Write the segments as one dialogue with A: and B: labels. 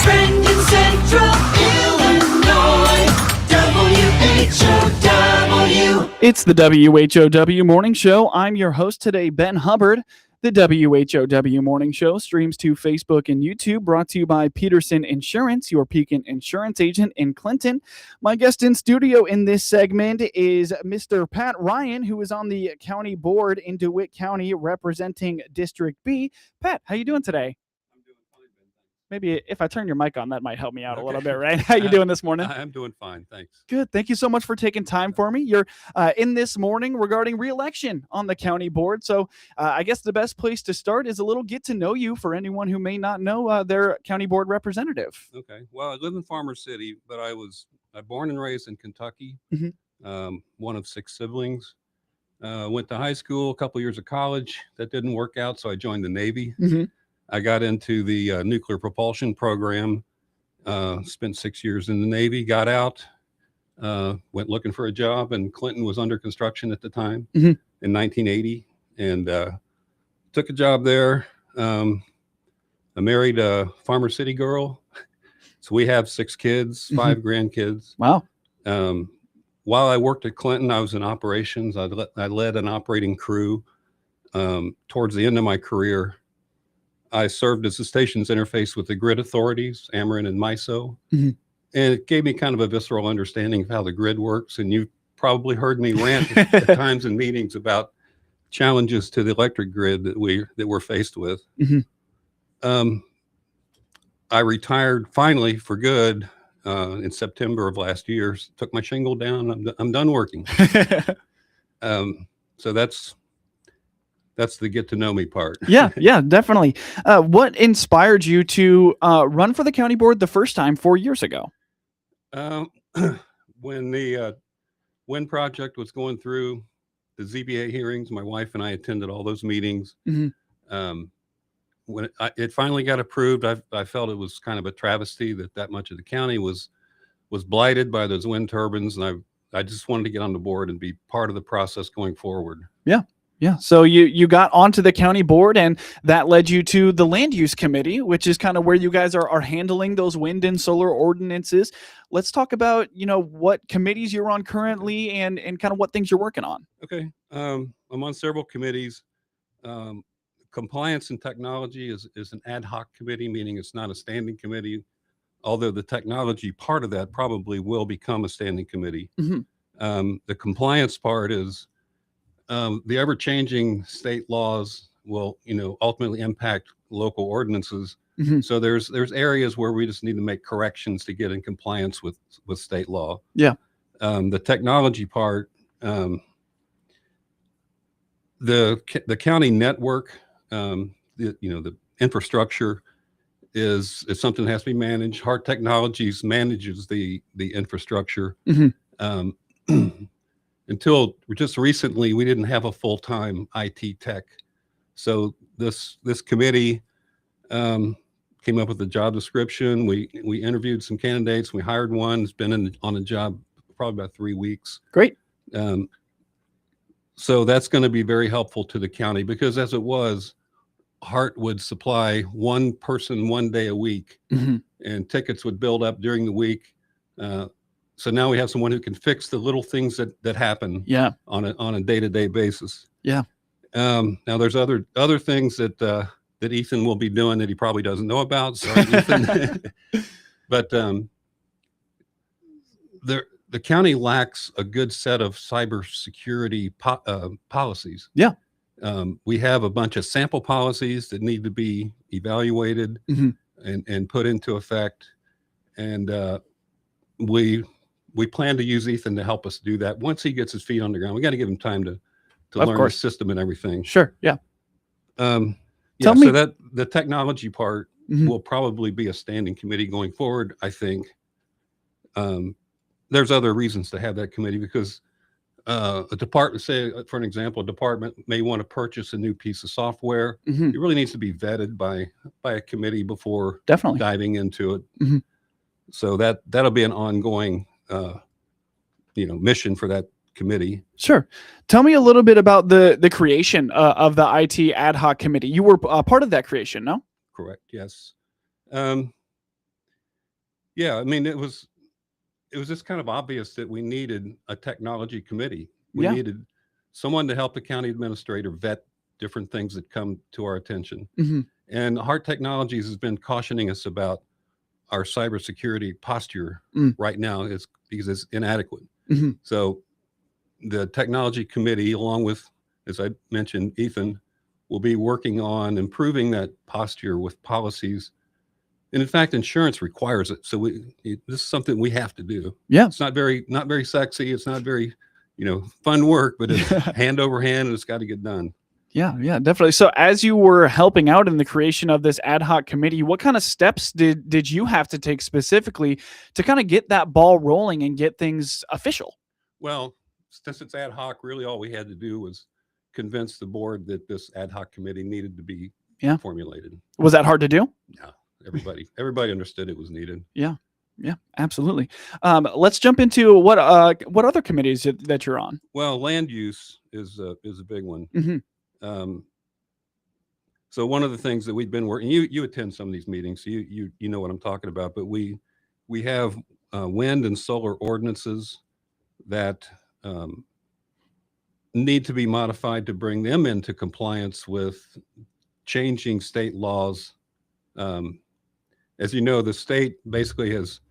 A: Trending Central Illinois, WHOW.
B: It's the WHOW Morning Show. I'm your host today, Ben Hubbard. The WHOW Morning Show streams to Facebook and YouTube, brought to you by Peterson Insurance, your Pekin Insurance agent in Clinton. My guest in studio in this segment is Mr. Pat Ryan, who is on the county board in DeWitt County representing District B. Pat, how you doing today? Maybe if I turn your mic on, that might help me out a little bit, right? How you doing this morning?
C: I'm doing fine, thanks.
B: Good. Thank you so much for taking time for me. You're in this morning regarding re-election on the county board. So I guess the best place to start is a little get to know you for anyone who may not know their county board representative.
C: Okay. Well, I live in Farmer City, but I was born and raised in Kentucky. One of 6 siblings. Went to high school, a couple years of college. That didn't work out, so I joined the Navy. I got into the nuclear propulsion program, spent 6 years in the Navy, got out, went looking for a job, and Clinton was under construction at the time in 1980, and took a job there. I married a Farmer City girl, so we have 6 kids, 5 grandkids.
B: Wow.
C: While I worked at Clinton, I was in operations. I led an operating crew. Towards the end of my career, I served as the station's interface with the grid authorities, Ameren and MISO. And it gave me kind of a visceral understanding of how the grid works. And you've probably heard me rant at times in meetings about challenges to the electric grid that we're faced with. I retired finally for good in September of last year. Took my shingle down. I'm done working. So that's the get to know me part.
B: Yeah, definitely. What inspired you to run for the county board the first time 4 years ago?
C: When the wind project was going through the ZBA hearings, my wife and I attended all those meetings. When it finally got approved, I felt it was kind of a travesty that much of the county was blighted by those wind turbines, and I just wanted to get on the board and be part of the process going forward.
B: Yeah. So you got onto the county board, and that led you to the land use committee, which is kind of where you guys are handling those wind and solar ordinances. Let's talk about, what committees you're on currently and kind of what things you're working on.
C: Okay. I'm on several committees. Compliance and technology is an ad hoc committee, meaning it's not a standing committee, although the technology part of that probably will become a standing committee. The compliance part is the ever-changing state laws will, ultimately impact local ordinances. So there's areas where we just need to make corrections to get in compliance with state law.
B: Yeah.
C: The technology part, the county network, the infrastructure is something that has to be managed. Hart Technologies manages the infrastructure. Until just recently, we didn't have a full-time IT tech. So this committee came up with a job description. We interviewed some candidates. We hired one. It's been on the job probably about 3 weeks.
B: Great.
C: So that's going to be very helpful to the county, because as it was, Hart would supply one person 1 day a week, and tickets would build up during the week. So now we have someone who can fix the little things that happen on a day-to-day basis. Yeah. Now there's other things that Ethan will be doing that he probably doesn't know about. Sorry, Ethan. But the county lacks a good set of cybersecurity policies. Yeah. We have a bunch of sample policies that need to be evaluated and put into effect. And we plan to use Ethan to help us do that. Once he gets his feet on the ground, we got to give him time to learn the system and everything.
B: Sure. Yeah.
C: Tell me. So that the technology part will probably be a standing committee going forward, I think. There's other reasons to have that committee, because a department, say for an example, a department may want to purchase a new piece of software. It really needs to be vetted by a committee before diving into it. So that'll be an ongoing mission for that committee.
B: Sure. Tell me a little bit about the creation of the IT ad hoc committee. You were part of that creation, no?
C: Correct. Yes. Yeah, I mean, it was just kind of obvious that we needed a technology committee. We
B: Yeah.
C: needed someone to help the county administrator vet different things that come to our attention.
B: Hmm.
C: And Hart Technologies has been cautioning us about our cybersecurity posture
B: Mm.
C: right now is because it's inadequate.
B: Hmm.
C: So the technology committee, along with, as I mentioned, Ethan, will be working on improving that posture with policies. And in fact, insurance requires it. So this is something we have to do.
B: Yeah.
C: It's not very sexy. It's not very, fun work, but it's hand over hand and it's got to get done.
B: Yeah, yeah, definitely. So as you were helping out in the creation of this ad hoc committee, what kind of steps did you have to take specifically to kind of get that ball rolling and get things official?
C: Well, since it's ad hoc, really all we had to do was convince the board that this ad hoc committee needed to be
B: Yeah.
C: formulated.
B: Was that hard to do?
C: No, everybody understood it was needed.
B: Yeah. Yeah, absolutely. Let's jump into what other committees that you're on.
C: Well, land use is a big one.
B: Hmm.
C: So one of the things that we've been working, you attend some of these meetings, so you know what I'm talking about. But we have wind and solar ordinances that need to be modified to bring them into compliance with changing state laws. As you know, the state basically has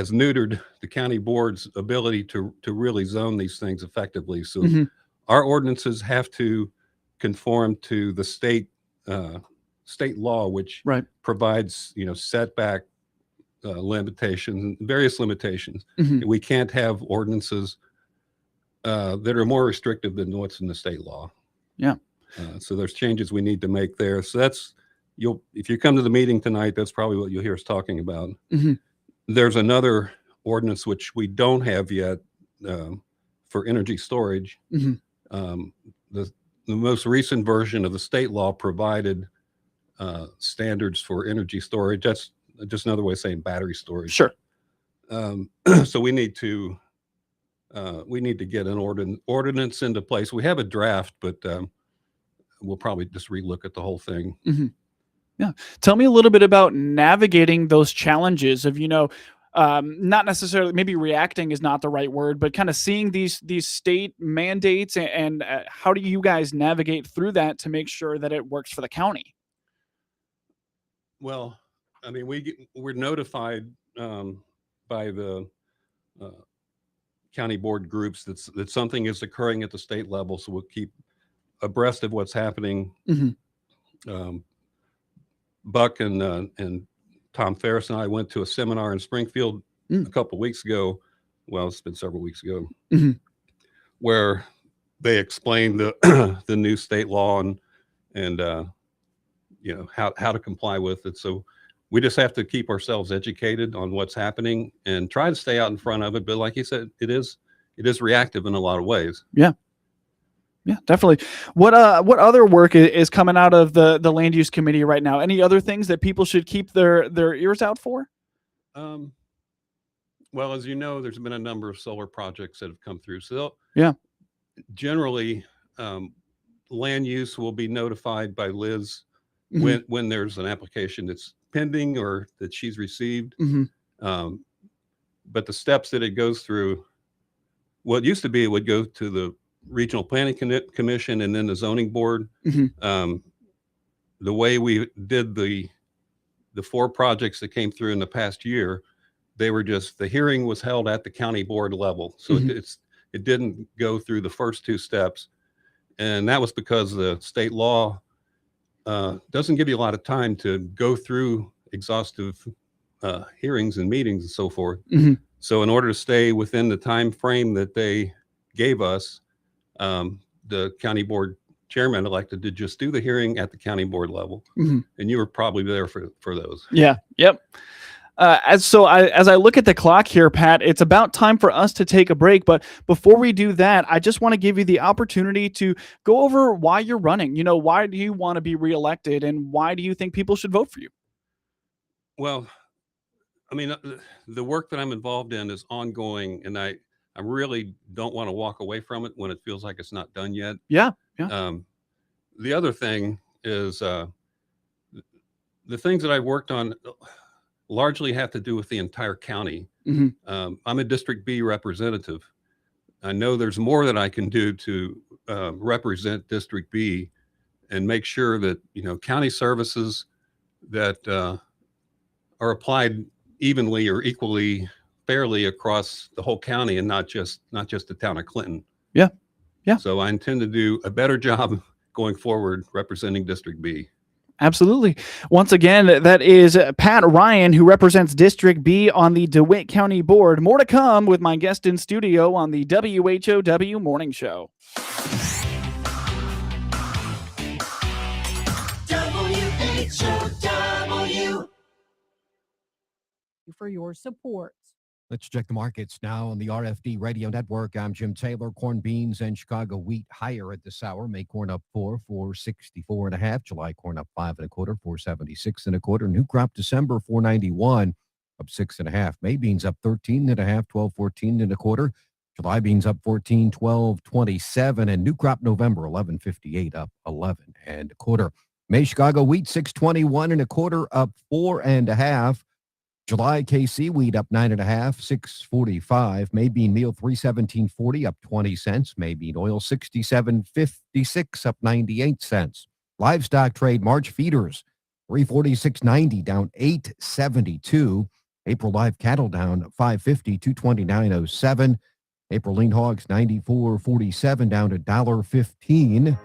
C: neutered the county board's ability to really zone these things effectively. So
B: Hmm.
C: our ordinances have to conform to the state law, which
B: Right.
C: provides setback limitations, various limitations.
B: Hmm.
C: We can't have ordinances that are more restrictive than what's in the state law.
B: Yeah.
C: So there's changes we need to make there. So if you come to the meeting tonight, that's probably what you'll hear us talking about.
B: Hmm.
C: There's another ordinance which we don't have yet for energy storage.
B: Hmm.
C: The most recent version of the state law provided standards for energy storage. That's just another way of saying battery storage.
B: Sure.
C: So we need to get an ordinance into place. We have a draft, but we'll probably just relook at the whole thing.
B: Hmm. Yeah. Tell me a little bit about navigating those challenges of, not necessarily, maybe reacting is not the right word, but kind of seeing these state mandates and how do you guys navigate through that to make sure that it works for the county?
C: Well, I mean, we're notified by the county board groups that something is occurring at the state level, so we'll keep abreast of what's happening.
B: Hmm.
C: Buck and Tom Ferris and I went to a seminar in Springfield a couple weeks ago. Well, it's been several weeks ago, where they explained the the new state law and how to comply with it. So we just have to keep ourselves educated on what's happening and try to stay out in front of it. But like you said, it is reactive in a lot of ways.
B: Yeah. Yeah, definitely. What other work is coming out of the land use committee right now? Any other things that people should keep their ears out for?
C: Well, as you know, there's been a number of solar projects that have come through. So
B: Yeah.
C: generally, land use will be notified by Liz
B: Mhm.
C: when there's an application that's pending or that she's received.
B: Mhm.
C: But the steps that it goes through, what used to be, it would go to the Regional Planning Commission and then the zoning board.
B: Mhm.
C: The way we did the 4 projects that came through in the past year, the hearing was held at the county board level. So it didn't go through the first 2 steps. And that was because the state law doesn't give you a lot of time to go through exhaustive hearings and meetings and so forth.
B: Mhm.
C: So in order to stay within the time frame that they gave us, the county board chairman elected to just do the hearing at the county board level.
B: Mhm.
C: And you were probably there for those.
B: Yeah. Yep. As I look at the clock here, Pat, it's about time for us to take a break. But before we do that, I just want to give you the opportunity to go over why you're running. Why do you want to be reelected, and why do you think people should vote for you?
C: Well, I mean, the work that I'm involved in is ongoing, and I really don't want to walk away from it when it feels like it's not done yet.
B: Yeah. Yeah.
C: The other thing is the things that I've worked on. largely have to do with the entire county. I'm a District B representative. I know there's more that I can do to represent District B and make sure that, county services that are applied evenly or equally fairly across the whole county and not just the town of Clinton.
B: Yeah. Yeah.
C: So I intend to do a better job going forward representing District B.
B: Absolutely. Once again, that is Pat Ryan, who represents District B on the DeWitt County Board. More to come with my guest in studio on the WHOW Morning Show.
A: WHOW.
D: For your support.
E: Let's check the markets now on the RFD Radio Network. I'm Jim Taylor. Corn, beans, and Chicago wheat higher at this hour. May corn up 4.64.5. July corn up 5.25, 4.76.25. New crop December 4.91, up 6.5. May beans up 13.5, 12.14.25. July beans up 14, 12.27, and new crop November 11.58, up 11.25. May Chicago wheat 6.21.25, up 4.5. July KC wheat up 9.5, 6.45. May bean meal 317.40, up 20 cents. May bean oil 67.56, up 98 cents. Livestock trade March feeders 346.90, down 8.72. April live cattle down 5.50, 229.07. April lean hogs 94.47, down to $1.15.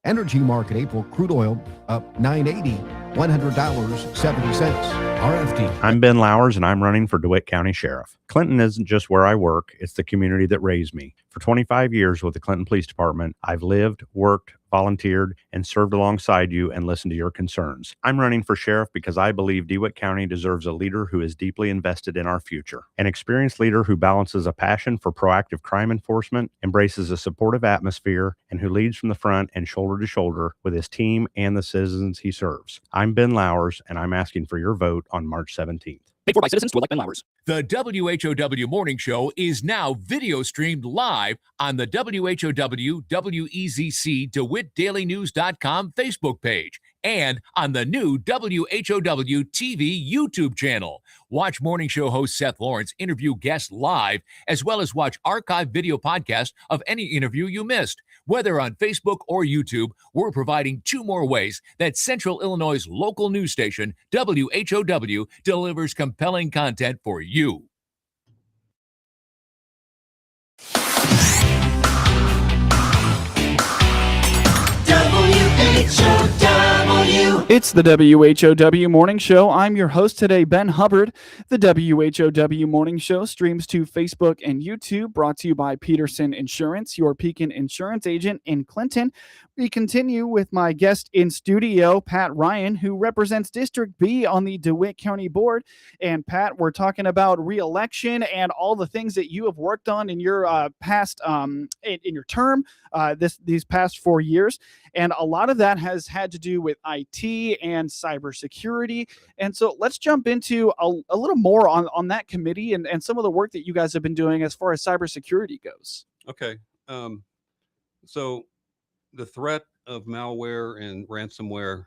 E: Energy market April crude oil up $9.80, $100.70. RFD.
F: I'm Ben Lowers, and I'm running for DeWitt County Sheriff. Clinton isn't just where I work, it's the community that raised me. For 25 years with the Clinton Police Department, I've lived, worked, volunteered, and served alongside you and listened to your concerns. I'm running for sheriff because I believe DeWitt County deserves a leader who is deeply invested in our future. An experienced leader who balances a passion for proactive crime enforcement, embraces a supportive atmosphere, and who leads from the front and shoulder to shoulder with his team and the citizens he serves. I'm Ben Lowers, and I'm asking for your vote on March 17th.
G: Paid for by citizens to elect Ben Lowers. The WHOW Morning Show is now video streamed live on the WHOW WEZC DeWittDailyNews.com Facebook page and on the new WHOW TV YouTube channel. Watch Morning Show host Seth Lawrence interview guests live, as well as watch archived video podcasts of any interview you missed. Whether on Facebook or YouTube, we're providing 2 more ways that Central Illinois' local news station, WHOW, delivers compelling content for you.
A: WHOW.
B: It's the WHOW Morning Show. I'm your host today, Ben Hubbard. The WHOW Morning Show streams to Facebook and YouTube, brought to you by Peterson Insurance, your Pekin Insurance agent in Clinton. We continue with my guest in studio, Pat Ryan, who represents District B on the DeWitt County Board. And Pat, we're talking about re-election and all the things that you have worked on in your past in your term these past 4 years. And a lot of that has had to do with IT and cybersecurity. And so let's jump into a little more on that committee and some of the work that you guys have been doing as far as cybersecurity goes.
C: Okay. So the threat of malware and ransomware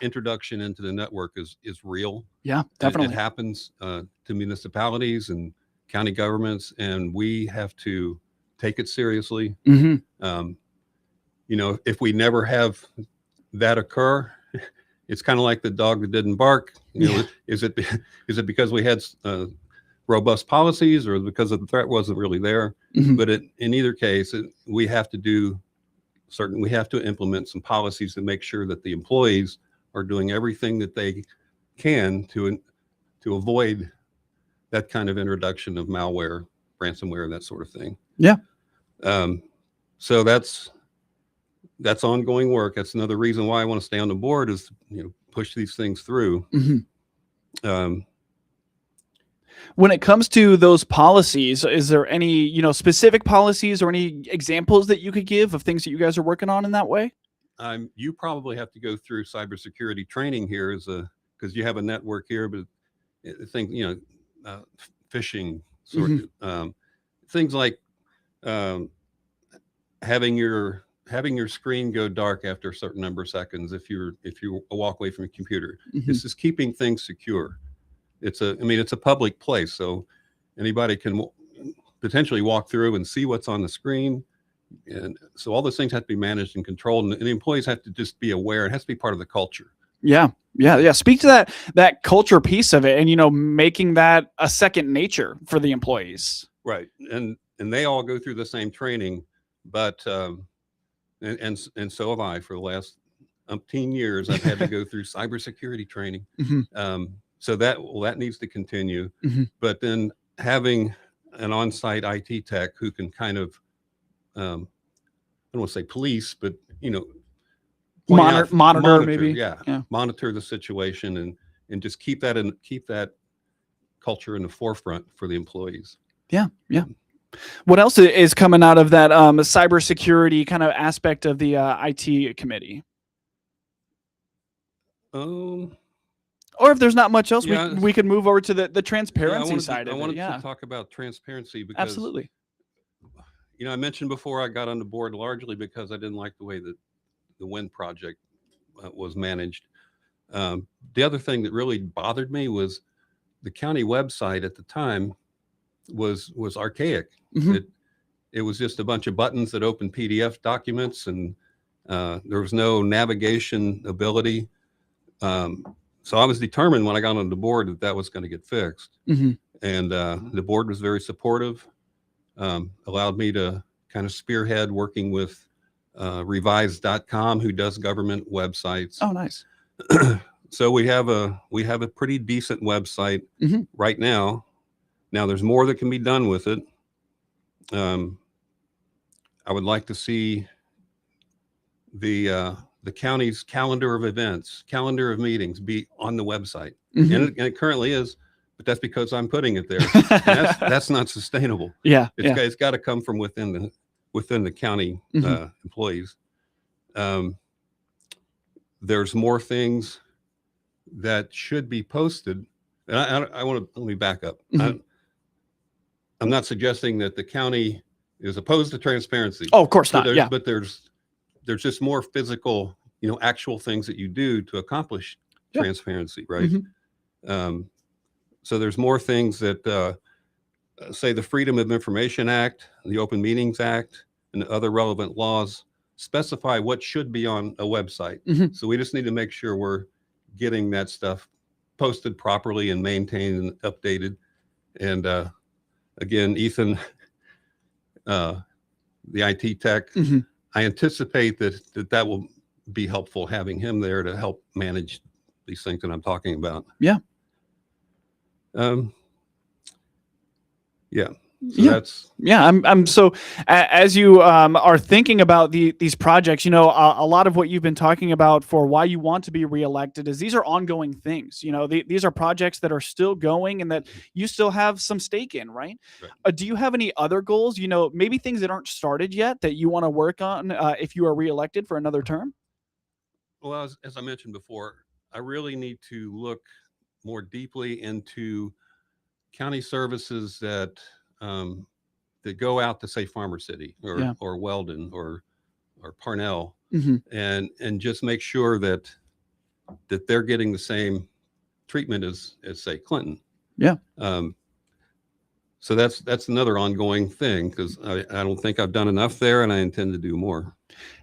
C: introduction into the network is real.
B: Yeah,
C: It
B: definitely.
C: happens to municipalities and county governments, and we have to take it seriously.
B: Mm-hmm.
C: If we never have that occur, it's kind of like the dog that didn't bark. Is it because we had robust policies, or because of the threat wasn't really there?
B: Mm-hmm.
C: But in either case, we have to implement some policies to make sure that the employees are doing everything that they can to avoid that kind of introduction of malware, ransomware, and that sort of thing.
B: Yeah.
C: So that's ongoing work. That's another reason why I want to stay on the board, is push these things through.
B: Mm-hmm. When it comes to those policies, is there any specific policies or any examples that you could give of things that you guys are working on in that way?
C: You probably have to go through cybersecurity training here, because you have a network here, but phishing sort of things like having your screen go dark after a certain number of seconds if you walk away from a computer.
B: Mm-hmm.
C: This is keeping things secure. it's a public place, so anybody can potentially walk through and see what's on the screen. And so all those things have to be managed and controlled, and the employees have to just be aware. It has to be part of the culture.
B: Yeah. Speak to that culture piece of it, and making that a second nature for the employees.
C: Right. And they all go through the same training, but and so have I. For the last umpteen years, I've had to go through cybersecurity training. So that needs to continue. But then having an on-site IT tech who can kind of I don't want to say police, but
B: monitor maybe.
C: Yeah, monitor the situation and just keep that culture in the forefront for the employees.
B: Yeah. What else is coming out of that cybersecurity kind of aspect of the IT committee? Or if there's not much else, we could move over to the transparency side of it.
C: I wanted to talk about transparency because
B: absolutely.
C: I mentioned before I got on the board largely because I didn't like the way that the wind project was managed. The other thing that really bothered me was the county website at the time was archaic. It was just a bunch of buttons that opened PDF documents, and there was no navigation ability. So I was determined when I got on the board that was going to get fixed. And the board was very supportive, allowed me to kind of spearhead working with revise.com, who does government websites.
B: Oh, nice.
C: So we have a pretty decent website right now. Now there's more that can be done with it. I would like to see the county's calendar of events, calendar of meetings be on the website. And it currently is, but that's because I'm putting it there. That's not sustainable. It's got to come from within the county employees. There's more things that should be posted. And I want to, let me back up. I'm not suggesting that the county is opposed to transparency.
B: Oh, of course not.
C: But there's just more physical, actual things that you do to accomplish transparency, right? So there's more things that, say, the Freedom of Information Act, the Open Meetings Act, and other relevant laws specify what should be on a website. So we just need to make sure we're getting that stuff posted properly and maintained and updated. And again, Ethan, the IT tech, I anticipate that will be helpful, having him there to help manage these things that I'm talking about.
B: So as you are thinking about these projects, a lot of what you've been talking about for why you want to be reelected is these are ongoing things. These are projects that are still going and that you still have some stake in, right? Do you have any other goals, maybe things that aren't started yet that you want to work on if you are reelected for another term?
C: Well, as I mentioned before, I really need to look more deeply into county services that go out to, say, Farmer City or Weldon or Parnell, and just make sure that they're getting the same treatment as say Clinton. So that's another ongoing thing, because I don't think I've done enough there, and I intend to do more.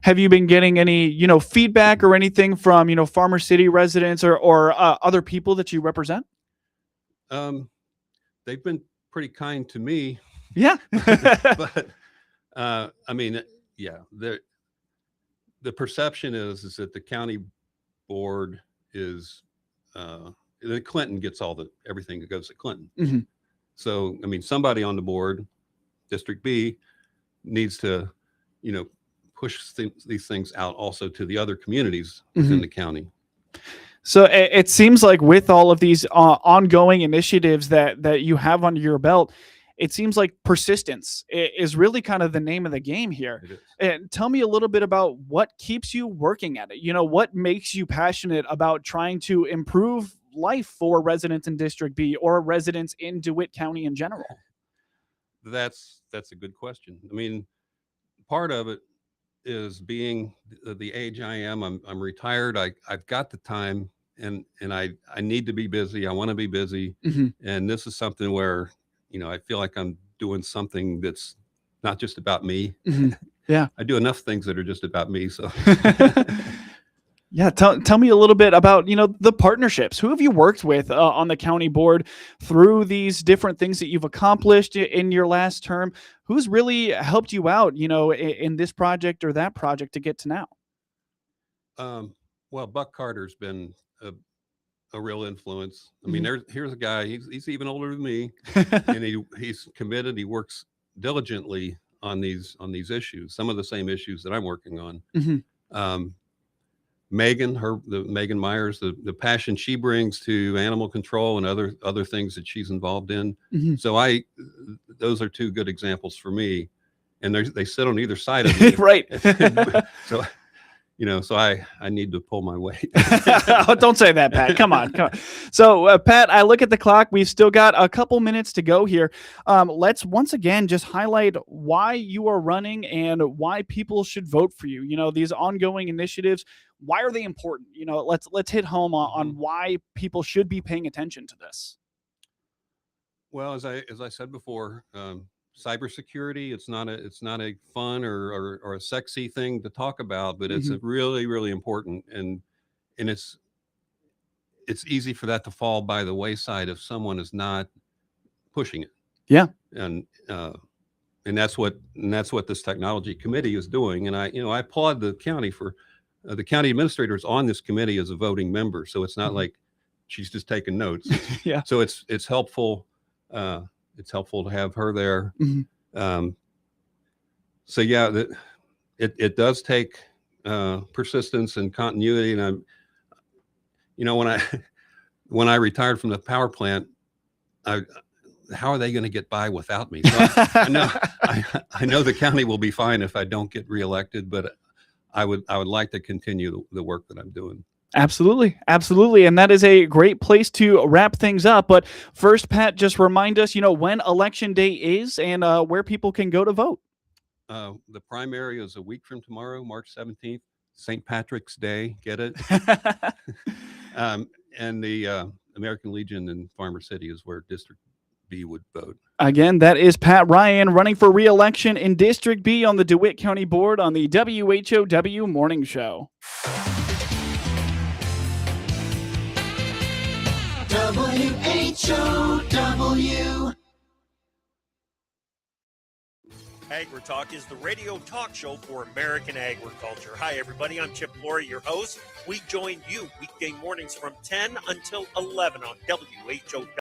B: Have you been getting any feedback or anything from Farmer City residents or other people that you represent?
C: They've been pretty kind to me. But I mean, the perception is that the county board is that Clinton gets everything that goes to Clinton. So I mean, somebody on the board, District B, needs to push these things out also to the other communities within the county.
B: So it seems like with all of these ongoing initiatives that you have under your belt, it seems like persistence is really kind of the name of the game here. And tell me a little bit about what keeps you working at it. What makes you passionate about trying to improve life for residents in District B or residents in DeWitt County in general?
C: That's a good question. I mean, part of it is being the age I am. I'm retired. I've got the time and I need to be busy. I want to be busy. And this is something where, I feel like I'm doing something that's not just about me.
B: Yeah.
C: I do enough things that are just about me. So
B: yeah. Tell me a little bit about, the partnerships. Who have you worked with on the county board through these different things that you've accomplished in your last term? Who's really helped you out, in this project or that project to get to now?
C: Well, Buck Carter's been a real influence. I mean, here's a guy, he's even older than me, and he's committed. He works diligently on these issues, some of the same issues that I'm working on. Megan Myers, the passion she brings to animal control and other things that she's involved in. So those are two good examples for me, and they sit on either side of me.
B: Right.
C: So, so I need to pull my weight.
B: Oh, don't say that, Pat. Come on. So, Pat, I look at the clock. We've still got a couple minutes to go here. Let's once again just highlight why you are running and why people should vote for you. These ongoing initiatives, why are they important? Let's hit home on why people should be paying attention to this.
C: Well, as I said before, cybersecurity, it's not a fun or a sexy thing to talk about, but it's a really, really important, and it's easy for that to fall by the wayside if someone is not pushing it. Yeah. And that's what this technology committee is doing. And I applaud the county for the county administrator is on this committee as a voting member. So it's not like she's just taking notes.
B: Yeah.
C: So it's helpful. It's helpful to have her there. So yeah, it does take persistence and continuity. And when I retired from the power plant, how are they going to get by without me? So I know the county will be fine if I don't get reelected, but I would like to continue the work that I'm doing.
B: Absolutely. Absolutely. And that is a great place to wrap things up. But first, Pat, just remind us, when Election Day is and where people can go to vote.
C: The primary is a week from tomorrow, March 17th, St. Patrick's Day. Get it? And the American Legion in Farmer City is where District B would vote.
B: Again, that is Pat Ryan running for re-election in District B on the DeWitt County Board on the WHOW Morning Show.
A: WHOW.
D: AgriTalk is the radio talk show for American agriculture. Hi, everybody. I'm Chip Flory, your host. We join you weekday mornings from 10 until 11 on WHOW.